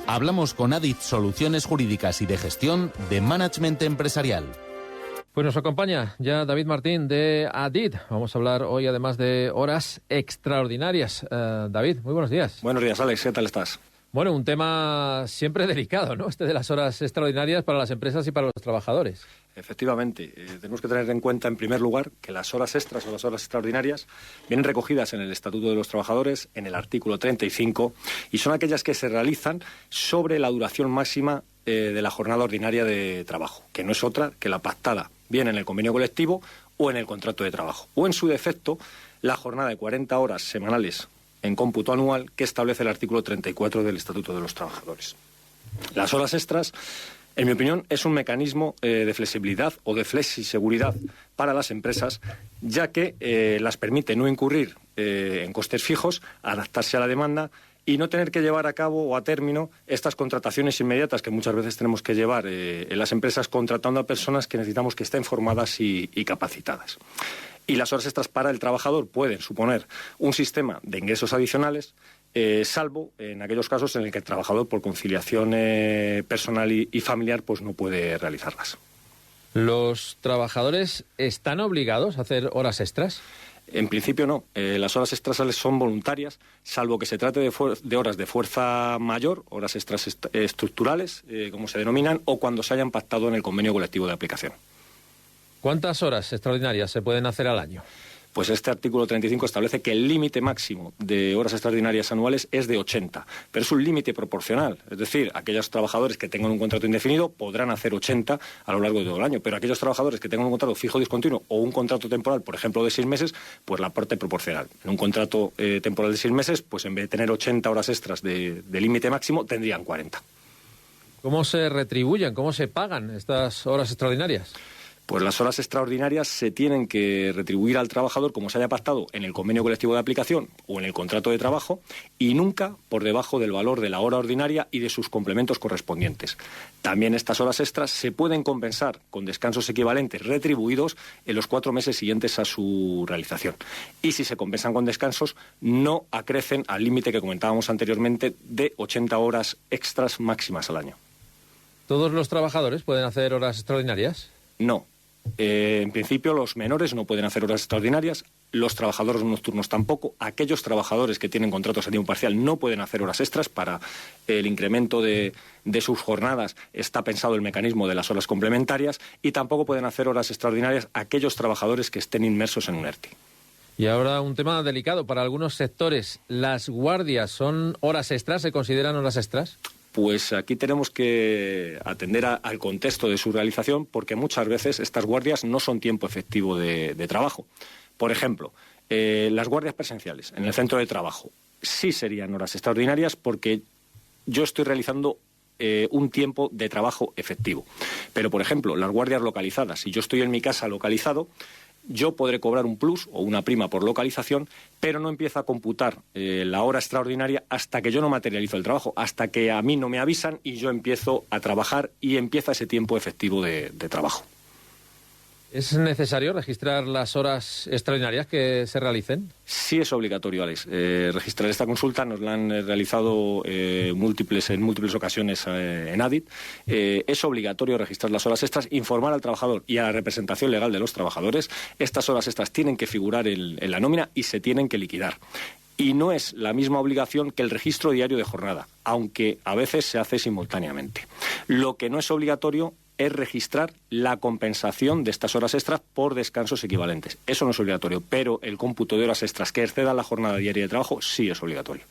Hablamos con Adit Soluciones Jurídicas y de Gestión de Management Empresarial. Pues nos acompaña ya David Martín de Adit. Vamos a hablar hoy además de horas extraordinarias. David, muy buenos días. Buenos días, Alex. ¿Qué tal estás? Bueno, un tema siempre delicado, ¿no? Este de las horas extraordinarias para las empresas y para los trabajadores. Efectivamente, tenemos que tener en cuenta, en primer lugar, que las horas extras o las horas extraordinarias vienen recogidas en el Estatuto de los Trabajadores, en el artículo 35, y son aquellas que se realizan sobre la duración máxima de la jornada ordinaria de trabajo, que no es otra que la pactada bien en el convenio colectivo o en el contrato de trabajo, o en su defecto, la jornada de 40 horas semanales en cómputo anual que establece el artículo 34 del Estatuto de los Trabajadores. Las horas extras, en mi opinión, es un mecanismo de flexibilidad o de flexiseguridad para las empresas, ya que las permite no incurrir en costes fijos, adaptarse a la demanda y no tener que llevar a cabo o a término estas contrataciones inmediatas que muchas veces tenemos que llevar en las empresas contratando a personas que necesitamos que estén formadas y capacitadas. Y las horas extras para el trabajador pueden suponer un sistema de ingresos adicionales, salvo en aquellos casos en el que el trabajador, por conciliación personal y familiar, pues no puede realizarlas. ¿Los trabajadores están obligados a hacer horas extras? En principio no. Las horas extras son voluntarias, salvo que se trate de horas de fuerza mayor, horas extras estructurales, como se denominan, o cuando se hayan pactado en el convenio colectivo de aplicación. ¿Cuántas horas extraordinarias se pueden hacer al año? Pues este artículo 35 establece que el límite máximo de horas extraordinarias anuales es de 80, pero es un límite proporcional. Es decir, aquellos trabajadores que tengan un contrato indefinido podrán hacer 80 a lo largo de todo el año, pero aquellos trabajadores que tengan un contrato fijo discontinuo o un contrato temporal, por ejemplo, de 6 meses, pues la parte proporcional. En un contrato temporal de 6 meses, pues en vez de tener 80 horas extras de límite máximo, tendrían 40. ¿Cómo se retribuyen, cómo se pagan estas horas extraordinarias? Pues las horas extraordinarias se tienen que retribuir al trabajador como se haya pactado en el convenio colectivo de aplicación o en el contrato de trabajo y nunca por debajo del valor de la hora ordinaria y de sus complementos correspondientes. También estas horas extras se pueden compensar con descansos equivalentes retribuidos en los 4 meses siguientes a su realización. Y si se compensan con descansos, no acrecen al límite que comentábamos anteriormente de 80 horas extras máximas al año. ¿Todos los trabajadores pueden hacer horas extraordinarias? No. En principio, los menores no pueden hacer horas extraordinarias, los trabajadores nocturnos tampoco, aquellos trabajadores que tienen contratos a tiempo parcial no pueden hacer horas extras. Para el incremento de sus jornadas está pensado el mecanismo de las horas complementarias y tampoco pueden hacer horas extraordinarias aquellos trabajadores que estén inmersos en un ERTE. Y ahora un tema delicado para algunos sectores. ¿Las guardias son horas extras? ¿Se consideran horas extras? Pues aquí tenemos que atender al contexto de su realización, porque muchas veces estas guardias no son tiempo efectivo de trabajo. Por ejemplo, las guardias presenciales en el centro de trabajo sí serían horas extraordinarias porque yo estoy realizando un tiempo de trabajo efectivo. Pero, por ejemplo, las guardias localizadas, si yo estoy en mi casa localizado, yo podré cobrar un plus o una prima por localización, pero no empieza a computar la hora extraordinaria hasta que yo no materializo el trabajo, hasta que a mí no me avisan y yo empiezo a trabajar y empieza ese tiempo efectivo de trabajo. ¿Es necesario registrar las horas extraordinarias que se realicen? Sí es obligatorio, Alex. Registrar esta consulta nos la han realizado en múltiples ocasiones en Adit. Es obligatorio registrar las horas extras, informar al trabajador y a la representación legal de los trabajadores. Estas horas extras tienen que figurar en la nómina y se tienen que liquidar. Y no es la misma obligación que el registro diario de jornada, aunque a veces se hace simultáneamente. Lo que no es obligatorio es registrar la compensación de estas horas extras por descansos equivalentes. Eso no es obligatorio, pero el cómputo de horas extras que exceda la jornada diaria de trabajo sí es obligatorio.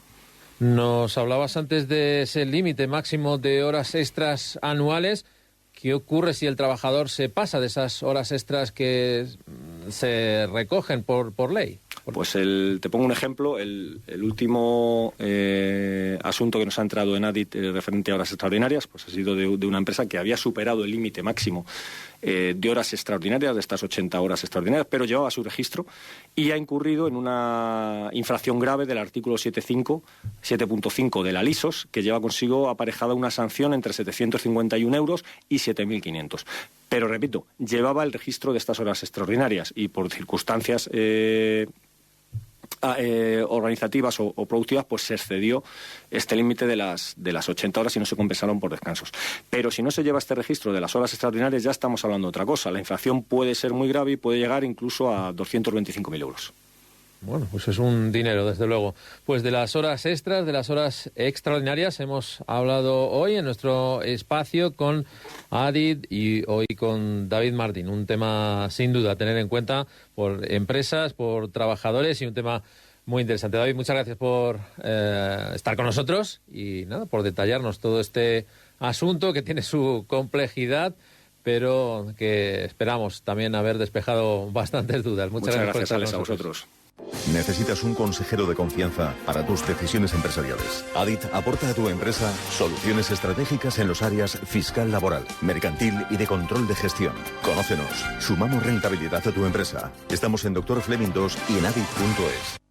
Nos hablabas antes de ese límite máximo de horas extras anuales. ¿Qué ocurre si el trabajador se pasa de esas horas extras que se recogen por ley? Pues te pongo un ejemplo. El último asunto que nos ha entrado en Adit referente a horas extraordinarias, pues ha sido de una empresa que había superado el límite máximo de horas extraordinarias, de estas 80 horas extraordinarias, pero llevaba su registro y ha incurrido en una infracción grave del artículo 7.5 de la LISOS, que lleva consigo aparejada una sanción entre 751 euros y 7.500. Pero, repito, llevaba el registro de estas horas extraordinarias y por circunstancias organizativas o productivas, pues se excedió este límite de las 80 horas y no se compensaron por descansos. Pero si no se lleva este registro de las horas extraordinarias, ya estamos hablando de otra cosa. La infracción puede ser muy grave y puede llegar incluso a 225.000 euros. Bueno, pues es un dinero, desde luego. Pues de las horas extras, de las horas extraordinarias, hemos hablado hoy en nuestro espacio con Adit y hoy con David Martín. Un tema sin duda a tener en cuenta por empresas, por trabajadores y un tema muy interesante. David, muchas gracias por estar con nosotros y nada, por detallarnos todo este asunto que tiene su complejidad, pero que esperamos también haber despejado bastantes dudas. Muchas gracias por estar Alex, con a nosotros. vosotros. ¿Necesitas un consejero de confianza para tus decisiones empresariales? Adit aporta a tu empresa soluciones estratégicas en los áreas fiscal, laboral, mercantil y de control de gestión. Conócenos. Sumamos rentabilidad a tu empresa. Estamos en Dr. Fleming 2 y en adit.es.